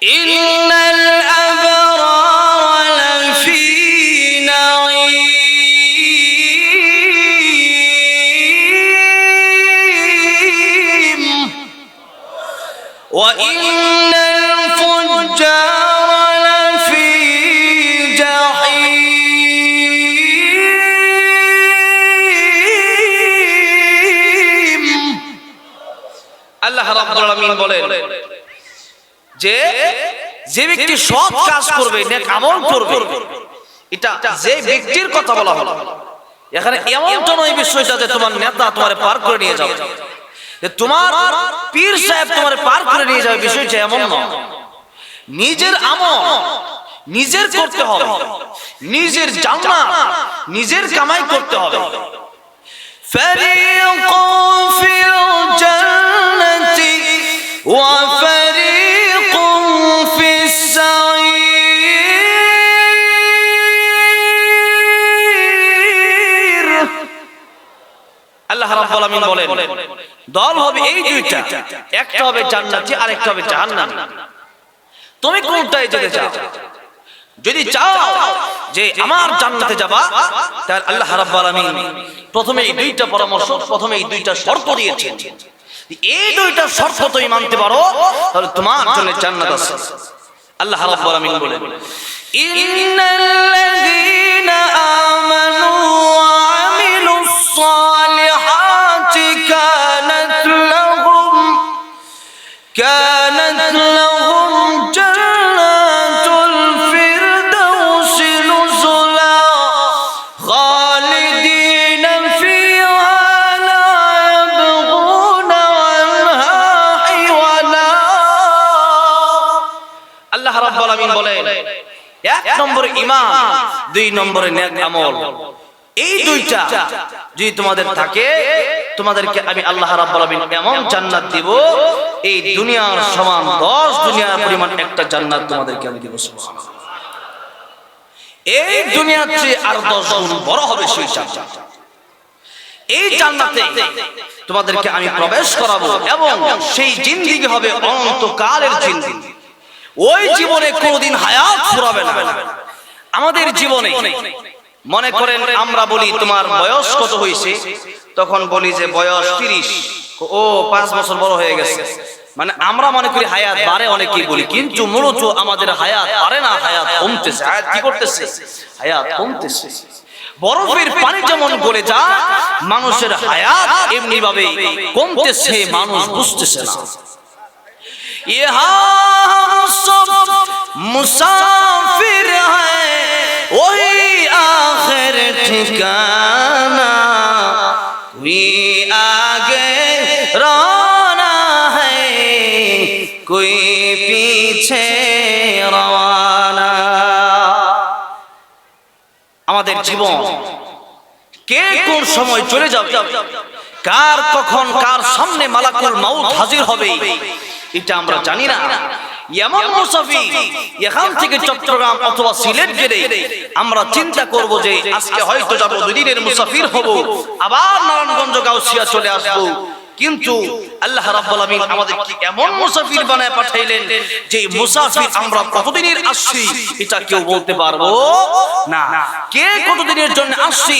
إن الأبرار لفي نعيم وإن الفجار لفي جحيم আল্লাহ রাব্বুল আলামিন বলেন যে যে ব্যক্তি সৎ কাজ করবে, নেক আমল করবে, এটা যে ব্যক্তির কথা বলা হলো। এখানে এমনটা নয় বিষয়টা যে তোমার নেতা তোমারে পার করে নিয়ে যাবে, যে তোমার পীর সাহেব তোমারে পার করে নিয়ে যাবে, বিষয়টা এমন নয়। নিজের আমল নিজের করতে হবে, নিজের জান্নাত নিজের কামাই করতে হবে। ফারিকুন ফিল জান্নাতি ওয়া ফারিকুন ফিস সাঈর। আল্লাহ রাব্বুল আলামিন বলেন দল হবে এই দুইটা, একটা হবে জান্নাতি আর একটা হবে জাহান্নামী। তুমি কোনটায় যেতে চাও? যদি চাও যে আমার জান্নাতে যাবা, তাহলে আল্লাহ রাব্বুল আলামিন প্রথমে এই দুইটা পরামর্শ, প্রথমে এই দুইটা শর্ত দিয়েছেন। এই দুইটা শর্ত তুমি মানতে পারো, তাহলে তোমার জন্য জান্নাত আছে। আল্লাহ রাব্বুল আলামিন বলেন ইন্নাল্লাযীনা আমানু ওয়া আমিলুস সালিহাতি কানাত লাহুম জান্নাতুল ফিরদাউসি নুজুলা খালিদিনা ফিহা লা ইয়াবগুনা আনহা হিওয়ালা। আল্লাহ রাব্বুল আলামিন বলেন এক নম্বরে ঈমান, দুই নম্বরে নেক আমল। এই দুইটা যদি তোমাদের থাকে, তোমাদেরকে আমি আল্লাহ রাব্বুল আলামিন এমন জান্নাত দিব, এই দুনিয়ার সমান 10 দুনিয়ার পরিমাণ একটা জান্নাত তোমাদেরকে আমি দেব। সুবহানাল্লাহ। এই দুনিয়ার চেয়ে আর 10 গুণ বড় হবে সেই জান্নাত। এই জান্নাতে তোমাদেরকে আমি প্রবেশ করাবো এবং সেই জিন্দেগি হবে অনন্তকালের জিন্দেগি। ওই জীবনে কোনোদিন হায়াত ফুরাবে না। আমাদের জীবনে মনে করেন আমরা বলি তোমার বয়স কত হয়েছে, তখন বলি যে বয়স 30। ও 5 বছর বড় হয়ে গেছে, মানে আমরা মনে করি হায়াত বাড়ে, অনেকেই বলি, কিন্তু মূলত আমাদের হায়াত বাড়ে না, হায়াত কমতেছে। হায়াত কি করতেছে? হায়াত কমতেছে। বরফের পানি যেমন গলে যায়, মানুষের হায়াত এমনি ভাবে কমতেছে, মানুষ বুঝতেছে না। ইহা সব মুসাফির হ্যায় ওহি আখির ঠিকানা, কোই আগে রওনা হ্যায় কোই পিছে রওয়ানা। আমাদের জীবন কে কোন সময় চলে যাবে, কার কখন কার সামনে মালাকুল মাউত হাজির হবে, এটা আমরা জানি না। এমন মুসাফির এখান থেকে চট্টগ্রাম অথবা সিলেট গেলে আমরা চিন্তা করব যে আজকে হয়তো যাব, 2 দিনের মুসাফির হব, আবার নারায়ণগঞ্জ গাউসিয়া চলে আসবো। কিন্তু আল্লাহ রাব্বুল আলামিন আমাদেরকে এমন মুসাফির বানায় পাঠাইলেন যে মুসাফির আমরা কতদিনের আসছি এটা কেউ বলতে পারবো না। কে কতদিনের জন্য আসছি,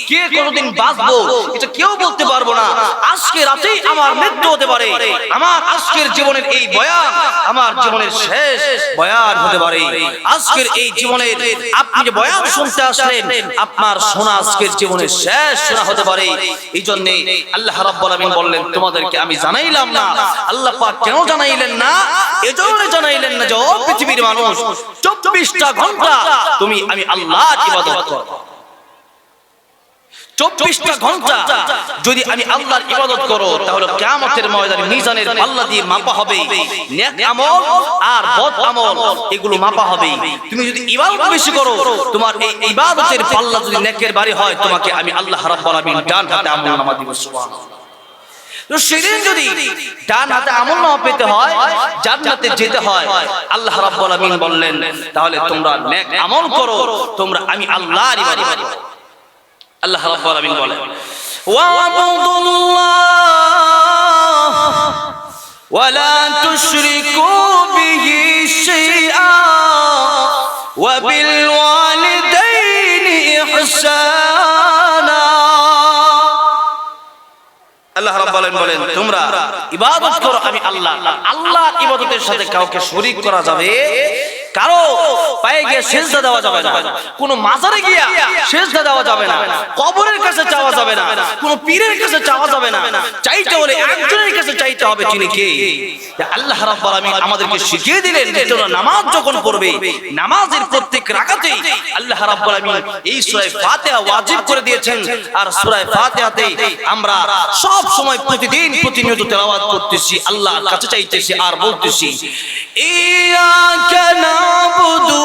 কে কতদিন বাঁচবো এটা কেউ বলতে পারবো না। আজকে রাতেই আমার মৃত্যু হতে পারে, আমার আজকের জীবনের এই বয়ান আমার জীবনের শেষ বয়ান হতে পারে। আজকের এই জীবনের আপনি যে বয়ান শুনতে আসলেন, আপনার শোনা আজকের জীবনের শেষ শোনা হতে পারে। এই জন্য আল্লাহ রাব্বুল আলামিন বললেন তোমাদেরকে আমি জানাইলাম না। আল্লাহ পাক কেন জানাইলেন না? এজন্য জানাইলেন না যে ও পৃথিবীর মানুষ 24টা ঘন্টা তুমি আমি আল্লাহর ইবাদত করো। 24টা ঘন্টা যদি আমি আল্লাহর ইবাদত করো, তাহলে কিয়ামতের ময়দানে মিজানের পাল্লা দিয়ে মাপা হবে নেক আমল আর বদ আমল, এগুলো মাপা হবে। তুমি যদি ইবাদত বেশি করো, তোমার এই ইবাদতের পাল্লা যদি নেকের বাড়ি হয়, তোমাকে আমি আল্লাহ রাব্বুল আলামিন ডান হাতে আমলনামা দিব। সুবহানাল্লাহ। তো সেদিন যদি ডান হাতে আমলনামা পেতে হয়, জান্নাতে যেতে হয়, আল্লাহ রাব্বুল আলামিন বললেন তাহলে তোমরা নেক আমল করো, তোমরা আমি আল্লাহর ইবাদত করো। আল্লাহ রাব্বুল আলামিন বলেন, ওয়া আবুদুল্লাহ ওয়া লা তুশরিকু বিহি শাইআন, ওয়া বিল ওয়ালিদাইনি ইহসানা, ওয়া বিযি তিল কুরবা ওয়াল ইয়াতামা ওয়াল মাসাকিন ওয়া বনিস সাবিল লাআল্লাকুম তাত্তাকুন। আল্লাহ রাব্বুল আলামিন বলেন ওয়া আবুদুল্লাহ, ওয়ালা তুশরিকু বিহি শাইআ ওয়া বিল ওয়ালিদাইনি ইহসানা। আল্লাহ রাব্বুল আলামিন বলেন তোমরা ইবাদত করো আমি আল্লাহ। আল্লাহর ইবাদতের সাথে কাউকে শরীক করা যাবে, কারো পায়ে গিয়ে সিজদা দেওয়া যাবে না, কোনো মাজারে গিয়ে সিজদা দেওয়া যাবে না, কবরের কাছে চাওয়া যাবে না, কোনো পীরের কাছে চাওয়া যাবে না। চাইতে হলে একজনের কাছে চাইতে হবে, তিনি কে? আল্লাহ রাব্বুল আলামিন আমাদেরকে শিখিয়ে দিলেন যে তোমরা নামাজ যখন পড়বে, নামাজের প্রত্যেক রাকাতে আল্লাহ রাব্বুল আলামিন এই সূরা ফাতিহা ওয়াজিব করে দিয়েছেন। আর সূরা ফাতিহাতে আমরা সব সময় প্রতিদিন প্রতিনিয়ত তেলাওয়াত করতেছি, আল্লাহর কাছে চাইতেছি আর বলতেছি ইয়াকা নাবুদু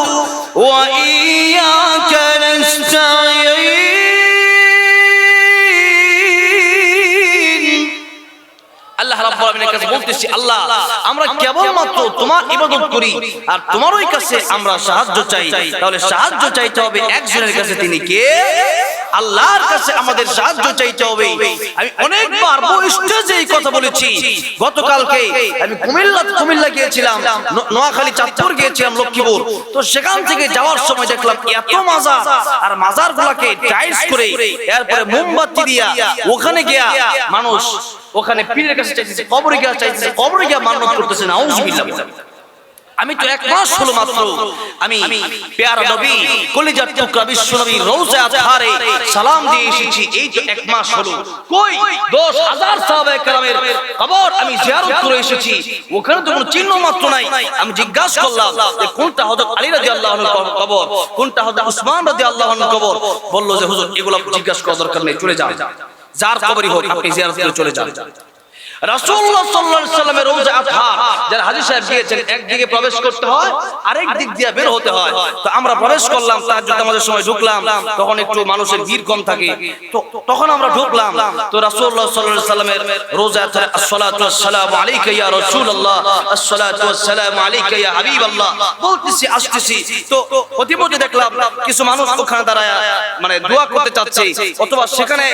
ওয়া ইয়াকা নাস্তাঈন। আল্লাহ রাব্বুল আলামিনের কাছে বলতেছি আল্লাহ আমরা কেবলমাত্র তোমার ইবাদত করি আর তোমারই কাছে আমরা সাহায্য চাই। তাহলে সাহায্য চাইতে হবে একজনের কাছে, তিনি কে? আল্লাহর কাছে আমাদের সাহায্য চাইতে হবে। আমি অনেকবার স্টেজে এই কথা বলেছি। গতকালকে আমি কুমিল্লা গিয়েছিলাম, নোয়াখালী, চাঁদপুর গিয়েছিলাম, লক্ষ্মীপুর। তো সেখান থেকে যাওয়ার সময় দেখলাম এত মাজার, আর মাজারগুলোকে টাইলস করে এরপরে মোমবাতি দিয়া ওখানে গিয়া মানুষ ওখানে পীরের কাছে চাইতেছে, কবরে গিয়া চাইতেছে, কবরে গিয়া মানত করতেছে। নাউজুবিল্লাহ। আমি তো এক মাস হলো মাত্র আমি প্যারা নবী কলিজার টুকরা বিশ্ব নবী রওজা আতহারে সালাম দিয়ে এসেছি। এই তো এক মাস হলো। কই 10,000 সাহাবায়ে কেরামের কবর আমি জিয়ারত করে এসেছি, ওখানে তো কোনো চিহ্ন মাত্র নাই। আমি জিজ্ঞাসা করলাম যে কোনটা হযরত আলী রাদিয়াল্লাহু আনহুর কবর, কোনটা হযরত উসমান রাদিয়াল্লাহু আনহুর কবর। বলল যে হুজুর এগুলো জিজ্ঞাসা করার দরকার নেই, চলে যান, যার কবরই হোক আপনি জিয়ারত করে চলে যান। রাসূলুল্লাহ সাল্লাল্লাহু আলাইহি ওয়াসাল্লামের রওজা আতহার যারা হাজী সাহেব গিয়েছেন, একদিকে প্রবেশ করতে হয়, আরেক দিক দিয়ে বের হতে হয়। তো আমরা প্রবেশ করলাম, তাহাজ্জুদ নামাজের সময় ঢুকলাম, তখন একটু মানুষের ভিড় কম থাকে, তো তখন আমরা ঢুকলাম। তো রাসূলুল্লাহ সাল্লাল্লাহু আলাইহি ওয়াসাল্লামের রওজা আতহার আসসালাতু ওয়াসসালামু আলাইকা ইয়া রাসূলুল্লাহ, আসসালাতু ওয়াসসালামু আলাইকা ইয়া হাবিবাল্লাহ বলতেছি, আসতেছি। তো প্রতিমধ্যে দেখলাম কিছু মানুষ ওখানে দাঁড়ায় মানে দোয়া করতে চাচ্ছে, অথবা সেখানে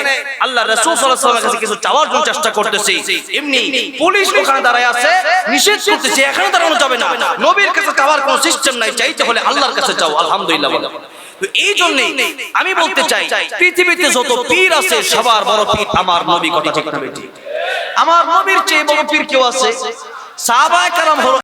আল্লাহ রাসূল সাল্লাল্লাহু আলাইহি ওয়াসাল্লামের কাছে কিছু চাওয়ার জন্য চেষ্টা করতেছে। এমনি পুলিশ ওখানে দাঁড়ায় আছে, নিষেধ করতেছে এখানে দাঁড়ানো যাবে না, নবীর কাছে চাওয়ার কোনো সিস্টেম নাই, চাইতে হলে আল্লাহর কাছে চাও। আলহামদুলিল্লাহ। তো এই জন্য আমি বলতে চাই পৃথিবীতে যত পীর আছে সবার বড় পীর আমার নবী। কথা ঠিক না বেঠিক? আমার নবীর চেয়ে বড় পীর কেউ আছে? সাহাবায়ে কেরাম হলো